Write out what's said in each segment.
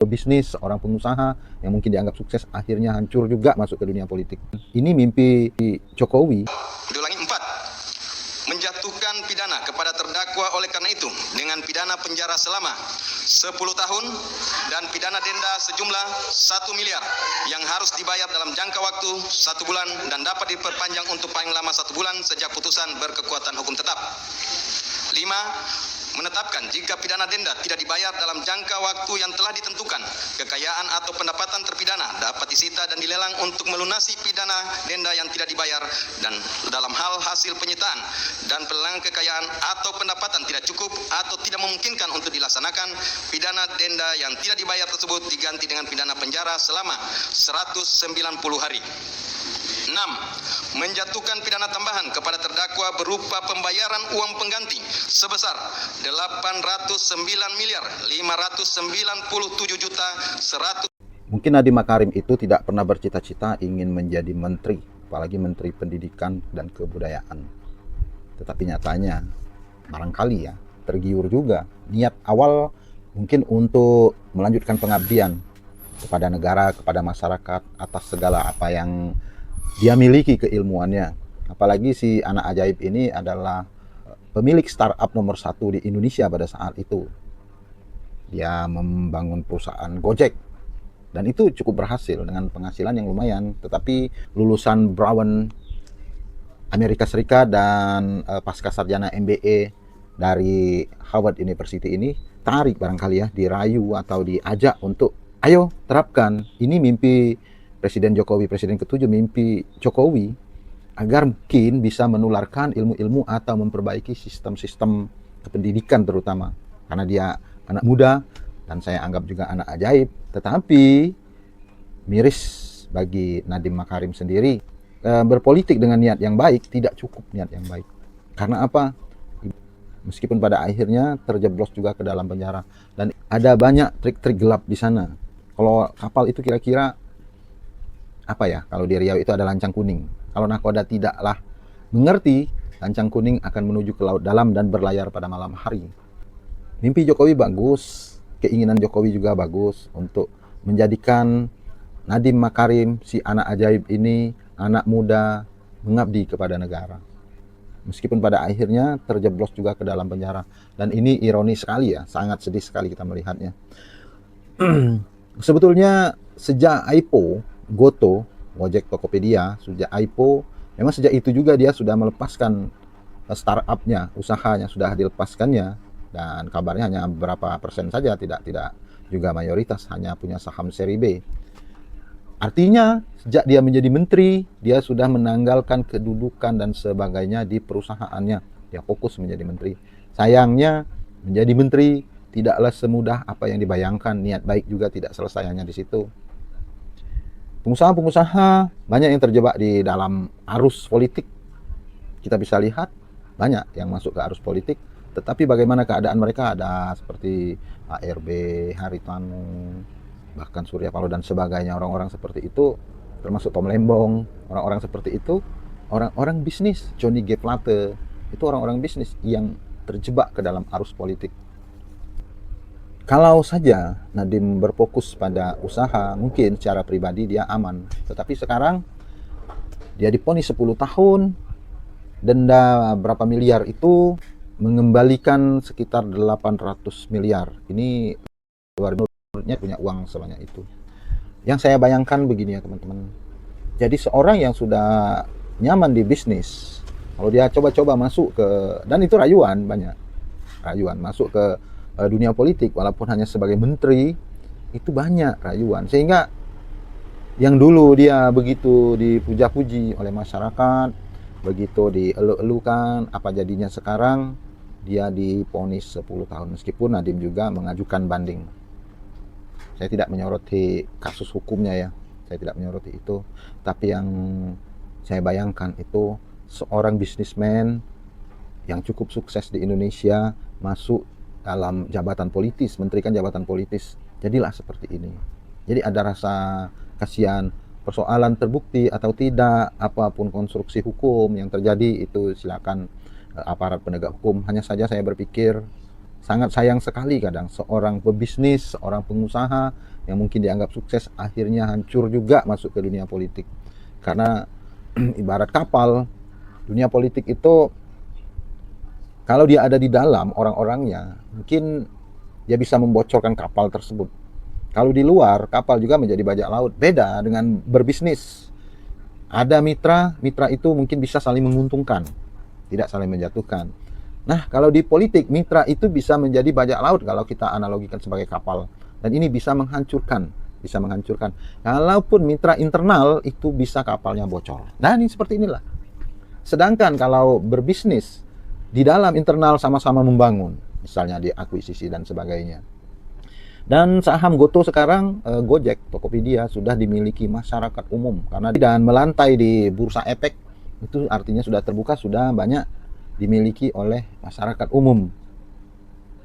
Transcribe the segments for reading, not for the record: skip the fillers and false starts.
Bisnis, seorang pengusaha yang mungkin dianggap sukses akhirnya hancur juga masuk ke dunia politik. Ini mimpi Jokowi. Diulangi 4. Menjatuhkan pidana kepada terdakwa oleh karena itu dengan pidana penjara selama 10 tahun dan pidana denda sejumlah 1 miliar yang harus dibayar dalam jangka waktu 1 bulan dan dapat diperpanjang untuk paling lama 1 bulan sejak putusan berkekuatan hukum tetap. 5. Menetapkan jika pidana denda tidak dibayar dalam jangka waktu yang telah ditentukan, kekayaan atau pendapatan terpidana dapat disita dan dilelang untuk melunasi pidana denda yang tidak dibayar, dan dalam hal hasil penyitaan dan pelelangan kekayaan atau pendapatan tidak cukup atau tidak memungkinkan untuk dilaksanakan, pidana denda yang tidak dibayar tersebut diganti dengan pidana penjara selama 190 hari. 6. Menjatuhkan pidana tambahan kepada terdakwa berupa pembayaran uang pengganti sebesar 809.597.100. Mungkin Nadiem Makarim itu tidak pernah bercita-cita ingin menjadi menteri, apalagi menteri pendidikan dan kebudayaan. Tetapi nyatanya barangkali ya tergiur juga. Niat awal mungkin untuk melanjutkan pengabdian kepada negara, kepada masyarakat atas segala apa yang dia miliki keilmuannya. Apalagi si anak ajaib ini adalah pemilik startup nomor 1 di Indonesia pada saat itu. Dia membangun perusahaan Gojek dan itu cukup berhasil dengan penghasilan yang lumayan. Tetapi lulusan Brown Amerika Serikat dan pasca sarjana MBA dari Harvard University ini tarik barangkali ya, dirayu atau diajak untuk ayo terapkan. Ini mimpi Presiden Jokowi, Presiden ke-7, mimpi Jokowi agar mungkin bisa menularkan ilmu-ilmu atau memperbaiki sistem-sistem pendidikan terutama. Karena dia anak muda dan saya anggap juga anak ajaib, tetapi miris bagi Nadiem Makarim sendiri. Berpolitik dengan niat yang baik tidak cukup niat yang baik. Karena apa? Meskipun pada akhirnya terjeblos juga ke dalam penjara dan ada banyak trik-trik gelap di sana. Kalau kapal itu kira-kira apa ya, kalau di Riau itu ada lancang kuning. Kalau nakoda tidaklah mengerti, lancang kuning akan menuju ke laut dalam dan berlayar pada malam hari. Mimpi Jokowi bagus, keinginan Jokowi juga bagus untuk menjadikan Nadiem Makarim, si anak ajaib ini, anak muda, mengabdi kepada negara. Meskipun pada akhirnya terjeblos juga ke dalam penjara. Dan ini ironis sekali ya, sangat sedih sekali kita melihatnya. Sebetulnya sejak IPO, Goto, Gojek Tokopedia, sejak IPO, memang sejak itu juga dia sudah melepaskan startupnya, usahanya sudah dilepaskannya, dan kabarnya hanya berapa persen saja, tidak juga mayoritas, hanya punya saham seri B. Artinya sejak dia menjadi menteri, dia sudah menanggalkan kedudukan dan sebagainya di perusahaannya. Dia fokus menjadi menteri. Sayangnya menjadi menteri tidaklah semudah apa yang dibayangkan, niat baik juga tidak selesai hanya di situ. Pengusaha-pengusaha banyak yang terjebak di dalam arus politik. Kita bisa lihat banyak yang masuk ke arus politik, tetapi bagaimana keadaan mereka, ada seperti ARB, Haritanu, bahkan Surya Paloh dan sebagainya, orang-orang seperti itu, termasuk Tom Lembong, orang-orang seperti itu, orang-orang bisnis, Johnny G. Plate, itu orang-orang bisnis yang terjebak ke dalam arus politik. Kalau saja Nadiem berfokus pada usaha, mungkin secara pribadi dia aman. Tetapi sekarang dia diponis 10 tahun, denda berapa miliar itu, mengembalikan sekitar 800 miliar. Ini luar biasa punya uang sebanyak itu. Yang saya bayangkan begini ya teman-teman. Jadi seorang yang sudah nyaman di bisnis, kalau dia coba-coba masuk ke, dan itu rayuan banyak, rayuan masuk ke dunia politik walaupun hanya sebagai menteri, itu banyak rayuan, sehingga yang dulu dia begitu dipuja-puji oleh masyarakat, begitu dielu-elukan, apa jadinya sekarang dia diponis 10 tahun, meskipun Nadiem juga mengajukan banding. Saya tidak menyoroti kasus hukumnya ya, saya tidak menyoroti itu, tapi yang saya bayangkan itu seorang bisnismen yang cukup sukses di Indonesia masuk dalam jabatan politis, menteri kan jabatan politis, jadilah seperti ini. Jadi ada rasa kasihan. Persoalan terbukti atau tidak, apapun konstruksi hukum yang terjadi itu silakan aparat penegak hukum. Hanya saja saya berpikir sangat sayang sekali kadang seorang pebisnis, seorang pengusaha yang mungkin dianggap sukses akhirnya hancur juga masuk ke dunia politik. Karena ibarat kapal, dunia politik itu kalau dia ada di dalam orang-orangnya, mungkin dia bisa membocorkan kapal tersebut. Kalau di luar, kapal juga menjadi bajak laut. Beda dengan berbisnis. Ada mitra, mitra itu mungkin bisa saling menguntungkan, tidak saling menjatuhkan. Nah, kalau di politik, mitra itu bisa menjadi bajak laut kalau kita analogikan sebagai kapal. Dan ini bisa menghancurkan, bisa menghancurkan. Kalaupun mitra internal itu bisa kapalnya bocor. Nah, ini seperti inilah. Sedangkan kalau berbisnis, di dalam internal sama-sama membangun, misalnya di akuisisi dan sebagainya. Dan saham Goto sekarang, Gojek, Tokopedia sudah dimiliki masyarakat umum karena dan melantai di bursa efek itu artinya sudah terbuka, sudah banyak dimiliki oleh masyarakat umum.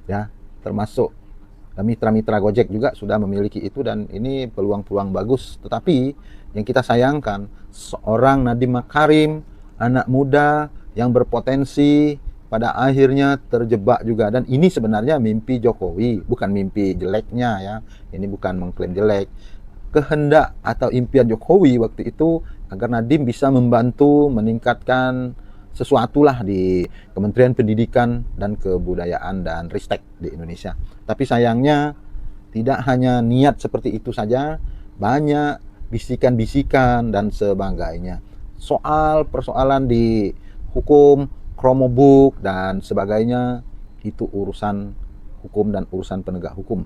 Ya, termasuk mitra-mitra Gojek juga sudah memiliki itu dan ini peluang-peluang bagus. Tetapi yang kita sayangkan seorang Nadiem Makarim, anak muda yang berpotensi pada akhirnya terjebak juga, dan ini sebenarnya mimpi Jokowi, bukan mimpi jeleknya ya. Ini bukan mengklaim jelek. Kehendak atau impian Jokowi waktu itu agar Nadiem bisa membantu meningkatkan sesuatu lah di Kementerian Pendidikan dan Kebudayaan dan Ristek di Indonesia. Tapi sayangnya tidak hanya niat seperti itu saja, banyak bisikan-bisikan dan sebagainya. Soal persoalan di hukum, Chromebook dan sebagainya itu urusan hukum dan urusan penegak hukum.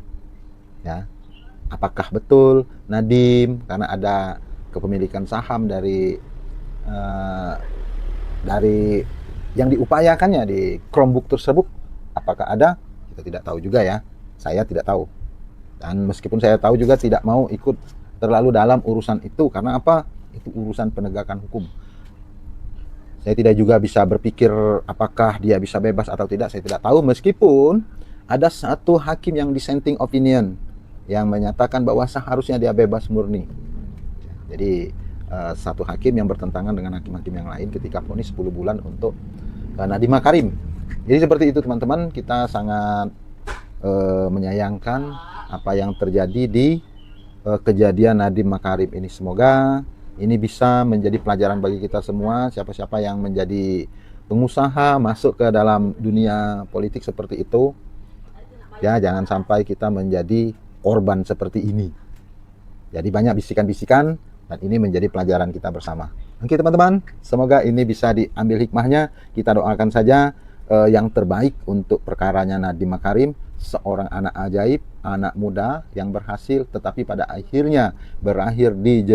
Ya, apakah betul Nadiem karena ada kepemilikan saham dari yang diupayakannya di Chromebook tersebut, apakah ada? Kita tidak tahu juga ya. Saya tidak tahu. Dan meskipun saya tahu juga tidak mau ikut terlalu dalam urusan itu. Karena apa? Itu urusan penegakan hukum. Saya tidak juga bisa berpikir apakah dia bisa bebas atau tidak. Saya tidak tahu. Meskipun ada satu hakim yang dissenting opinion yang menyatakan bahwa seharusnya dia bebas murni. Jadi satu hakim yang bertentangan dengan hakim-hakim yang lain ketika vonis 10 bulan untuk Nadiem Makarim. Jadi seperti itu teman-teman, kita sangat menyayangkan apa yang terjadi di kejadian Nadiem Makarim ini. Semoga ini bisa menjadi pelajaran bagi kita semua, siapa-siapa yang menjadi pengusaha masuk ke dalam dunia politik seperti itu. Ya, jangan sampai kita menjadi korban seperti ini. Jadi banyak bisikan-bisikan dan ini menjadi pelajaran kita bersama. Oke teman-teman, semoga ini bisa diambil hikmahnya. Kita doakan saja yang terbaik untuk perkaranya Nadiem Makarim, seorang anak ajaib, anak muda yang berhasil tetapi pada akhirnya berakhir di